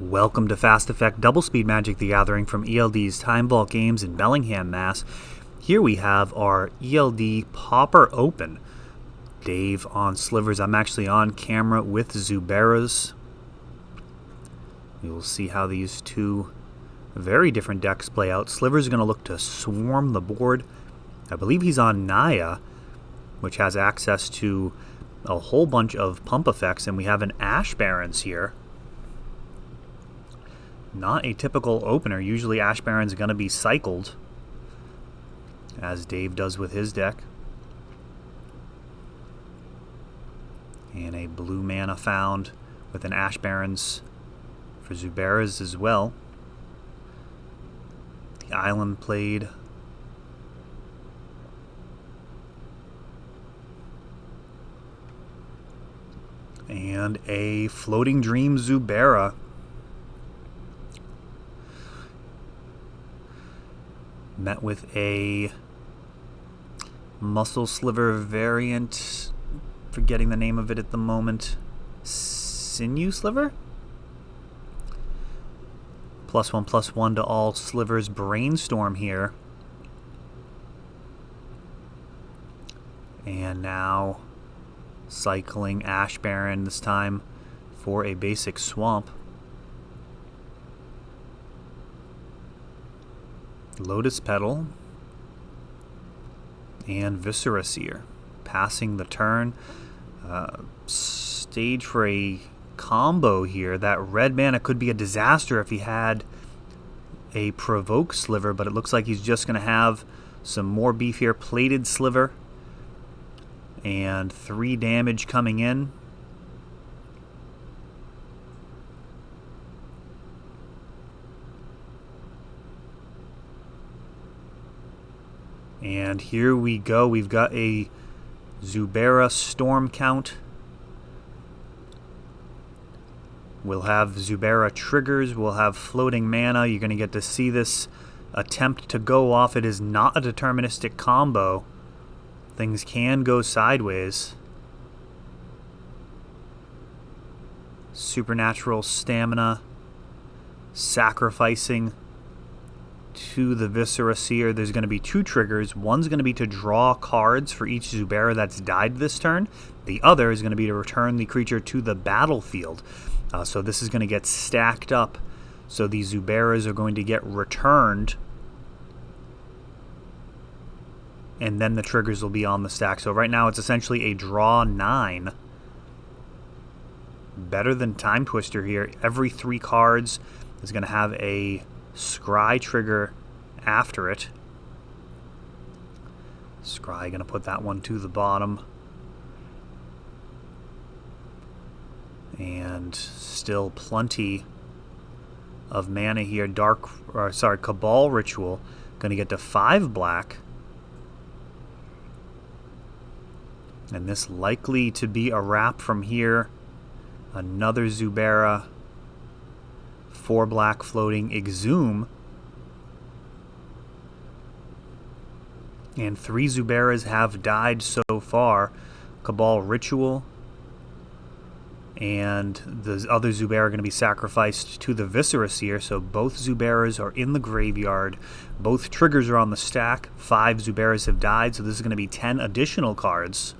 Welcome to Fast Effect Double Speed Magic the Gathering from ELD's Time Vault Games in Bellingham, Mass. Here we have our ELD Pauper Open. Dave on Slivers. I'm actually on camera with Zuberas. We will see how these two very different decks play out. Slivers is going to look to swarm the board. I believe he's on Naya, which has access to a whole bunch of pump effects, and we have an Ash Barrens here. Not a typical opener. Usually Ash Barrens are going to be cycled, as Dave does with his deck. And a blue mana found with an Ash Barrens for Zuberas as well. The island played. And a Floating-Dream Zubera. Met with a Muscle Sliver variant. Forgetting the name of it at the moment. Sinew Sliver? +1/+1 to all Slivers. Brainstorm here. And now cycling Ash Barren, this time for a basic swamp. Lotus Petal and Viscera Seer. Passing the turn. Stage for a combo here. That red mana could be a disaster if he had a Provoke Sliver, but it looks like he's just going to have some more beef here. Plated Sliver and 3 damage coming in. And here we go. We've got a Zubera Storm count. We'll have Zubera triggers. We'll have floating mana. You're going to get to see this attempt to go off. It is not a deterministic combo. Things can go sideways. Supernatural stamina. Sacrificing to the Viscera Seer. There's going to be 2 triggers. One's going to be to draw cards for each Zubera that's died this turn. The other is going to be to return the creature to the battlefield. So this is going to get stacked up. So these Zuberas are going to get returned. And then the triggers will be on the stack. So right now it's essentially a draw 9. Better than Time Twister here. Every 3 cards is going to have a Scry trigger after it. Scry going to put that one to the bottom. And still plenty of mana here. Cabal Ritual going to get to 5 black. And this likely to be a wrap from here. Another Zubera. 4 black floating Exhume. And 3 Zuberas have died so far. Cabal Ritual. And the other Zubera are going to be sacrificed to the Viscera Seer. So both Zuberas are in the graveyard. Both triggers are on the stack. 5 Zuberas have died. So this is going to be 10 additional cards.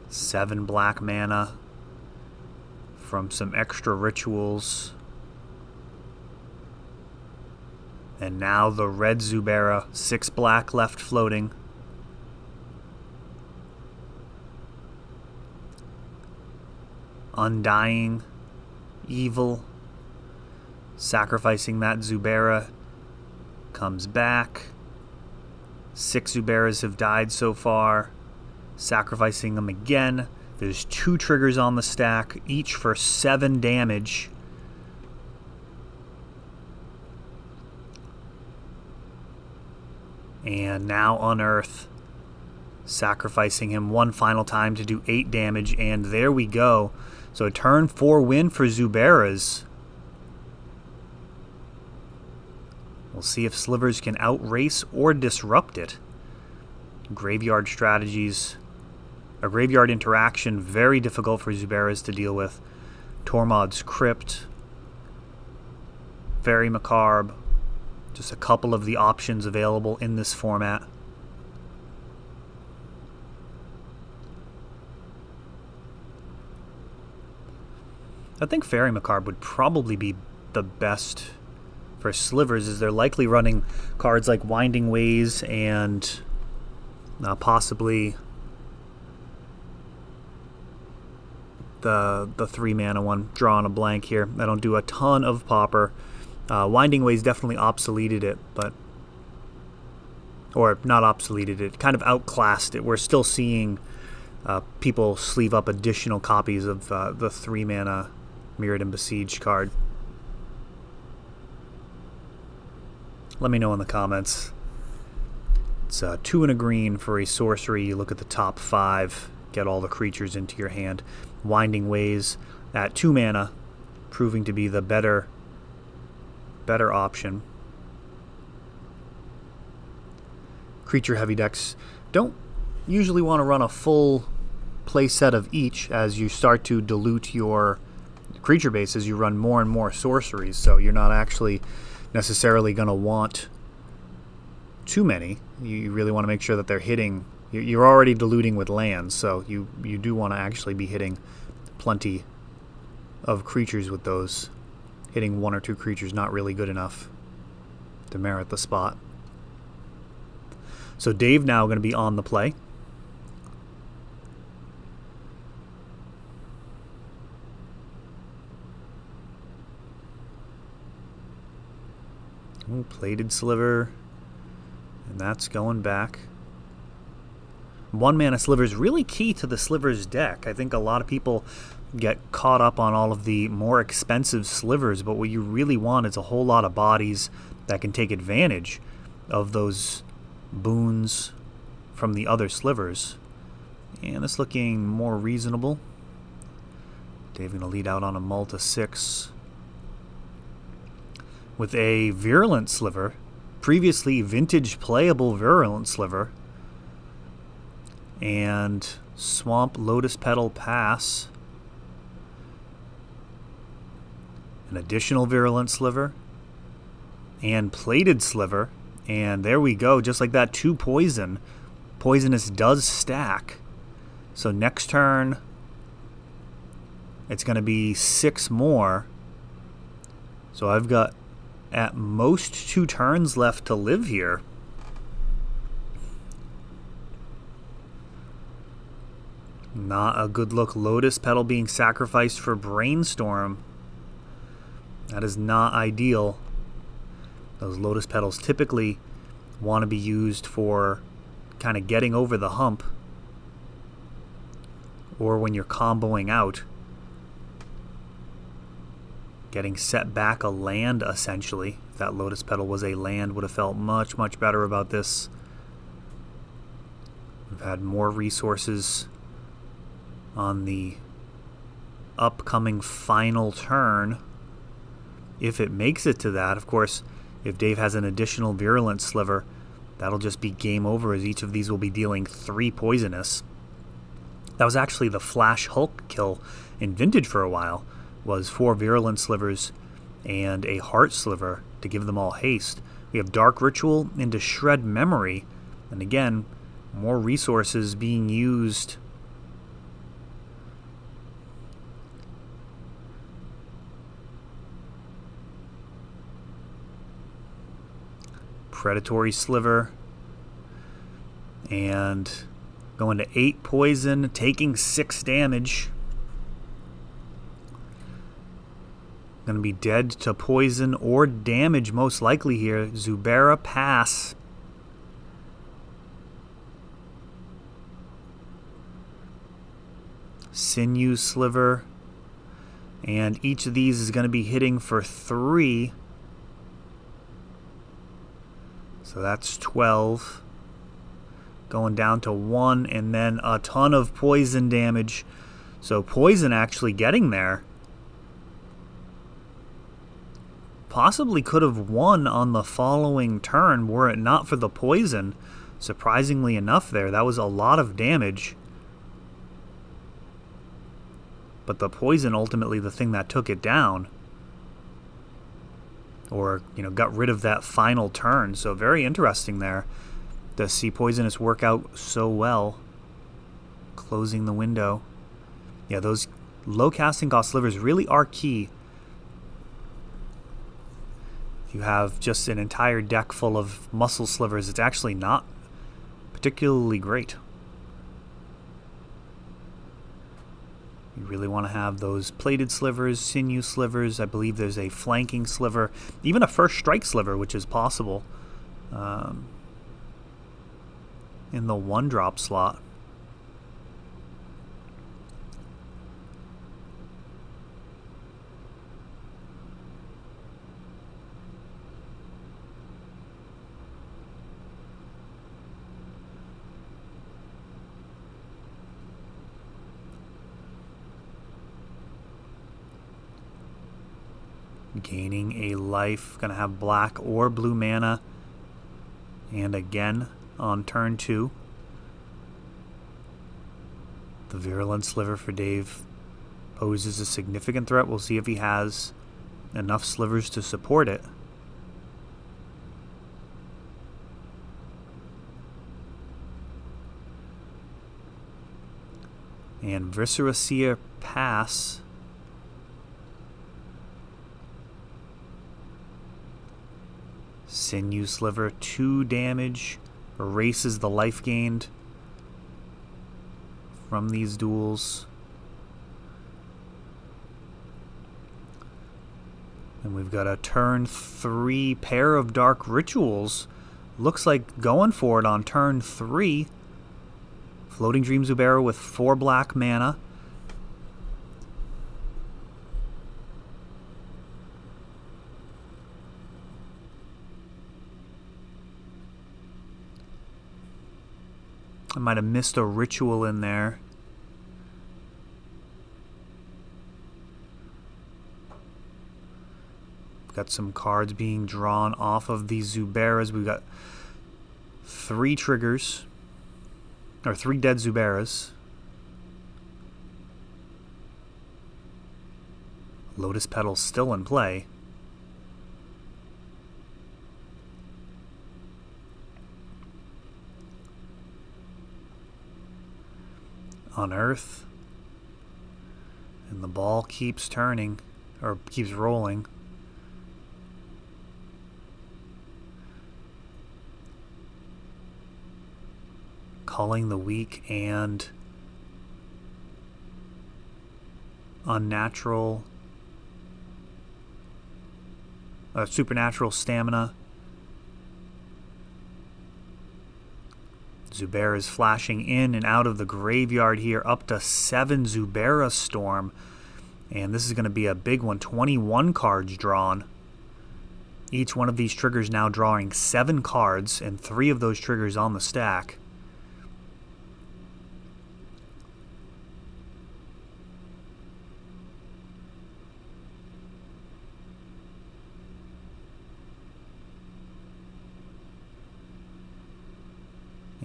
Seven black mana from some extra rituals. And now the red Zubera, 6 black left floating. Undying Evil, sacrificing that Zubera, comes back. 6 Zuberas have died so far. Sacrificing them again. There's 2 triggers on the stack, each for 7 damage. And now Unearth, sacrificing him one final time to do 8 damage, and there we go. So a turn 4 win for Zuberas. We'll see if Slivers can outrace or disrupt it. Graveyard strategies. A graveyard interaction, very difficult for Zuberas to deal with. Tormod's Crypt. Very macabre. Just a couple of the options available in this format. I think Fairy Macabre would probably be the best for Slivers, as they're likely running cards like Winding Ways and possibly the 3-mana one. Drawing a blank here. I don't do a ton of Pauper. Winding Ways definitely obsoleted it, but... Or not obsoleted it, kind of outclassed it. We're still seeing people sleeve up additional copies of the 3-mana Mirrored and Besieged card. Let me know in the comments. It's 2 and a green for a sorcery. You look at the top 5, get all the creatures into your hand. Winding Ways at 2 mana, proving to be the better option. Creature heavy decks don't usually want to run a full play set of each, as you start to dilute your creature base as you run more and more sorceries, so you're not actually necessarily going to want too many. You really want to make sure that they're hitting. You're already diluting with lands, so you do want to actually be hitting plenty of creatures with those. Hitting 1 or 2 creatures not really good enough to merit the spot. So Dave now going to be on the play. Ooh, Plated Sliver. And that's going back. 1-mana Slivers, really key to the Slivers deck. I think a lot of people get caught up on all of the more expensive Slivers, but what you really want is a whole lot of bodies that can take advantage of those boons from the other Slivers. And it's looking more reasonable. Dave going to lead out on a Malta 6 with a Virulent Sliver, previously vintage playable Virulent Sliver, and Swamp Lotus Petal Pass, an additional Virulent Sliver, and Plated Sliver, and there we go, just like that, 2 poison. Poisonous does stack, so next turn it's going to be 6 more, so I've got at most 2 turns left to live here. Not a good look. Lotus Petal being sacrificed for Brainstorm. That is not ideal. Those Lotus Petals typically want to be used for kind of getting over the hump, or when you're comboing out, getting set back a land, essentially. If that Lotus Petal was a land, would have felt much, much better about this. We've had more resources on the upcoming final turn. If it makes it to that, of course, if Dave has an additional Virulent Sliver, that'll just be game over, as each of these will be dealing 3 poisonous. That was actually the Flash Hulk kill in Vintage for a while, was 4 Virulent Slivers and a Heart Sliver to give them all haste. We have Dark Ritual into Shred Memory, and again, more resources being used. Predatory Sliver, and going to 8 poison, taking 6 damage. Going to be dead to poison or damage most likely here. Zubera pass. Sinew Sliver, and each of these is going to be hitting for 3. So that's 12. Going down to 1, and then a ton of poison damage. So poison actually getting there. possibly could have won on the following turn were it not for the poison. Surprisingly enough there, that was a lot of damage. But the poison ultimately the thing that took it down. Or, you know, got rid of that final turn. So very interesting there to see Poisonous work out so well. Closing the window. Yeah, those low casting cost slivers really are key. If you have just an entire deck full of muscle slivers, it's actually not particularly great. You really want to have those plated slivers, sinew slivers. I believe there's a flanking sliver, even a first strike sliver, which is possible in the 1-drop slot. Gaining a life, gonna have black or blue mana, and again on turn 2 the Virulent Sliver for Dave poses a significant threat. We'll see if he has enough slivers to support it. And Viscera Seer pass. Sinew Sliver, 2 damage, erases the life gained from these duels. And we've got a turn 3 pair of Dark Rituals. Looks like going for it on turn 3. Floating-Dream Zubera with 4 black mana. I might have missed a ritual in there. We've got some cards being drawn off of these Zuberas. We've got 3 triggers, or 3 dead Zuberas. Lotus Petal still in play. Unearth, and the ball keeps turning, or keeps rolling. Culling the Weak and Unnatural, Supernatural Stamina. Zubera is flashing in and out of the graveyard here, up to 7 Zubera Storm. And this is going to be a big one, 21 cards drawn. Each one of these triggers now drawing 7 cards, and 3 of those triggers on the stack.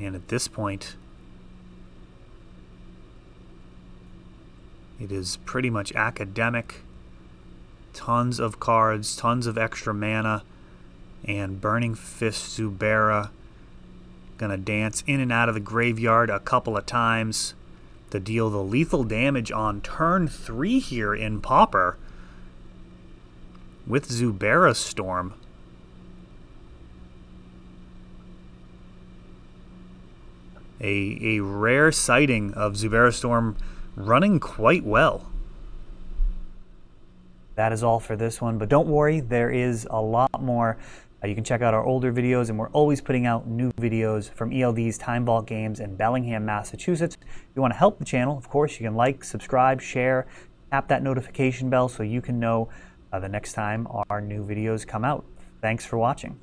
And at this point, it is pretty much academic. Tons of cards, tons of extra mana, and Burning Fist Zubera gonna dance in and out of the graveyard a couple of times to deal the lethal damage on turn 3 here in Pauper with Zubera Storm. A rare sighting of Zubera Storm running quite well. That is all for this one, but don't worry, there is a lot more. You can check out our older videos, and we're always putting out new videos from ELD's Time Vault Games in Bellingham, Massachusetts. If you want to help the channel, of course, you can like, subscribe, share, tap that notification bell so you can know the next time our new videos come out. Thanks for watching.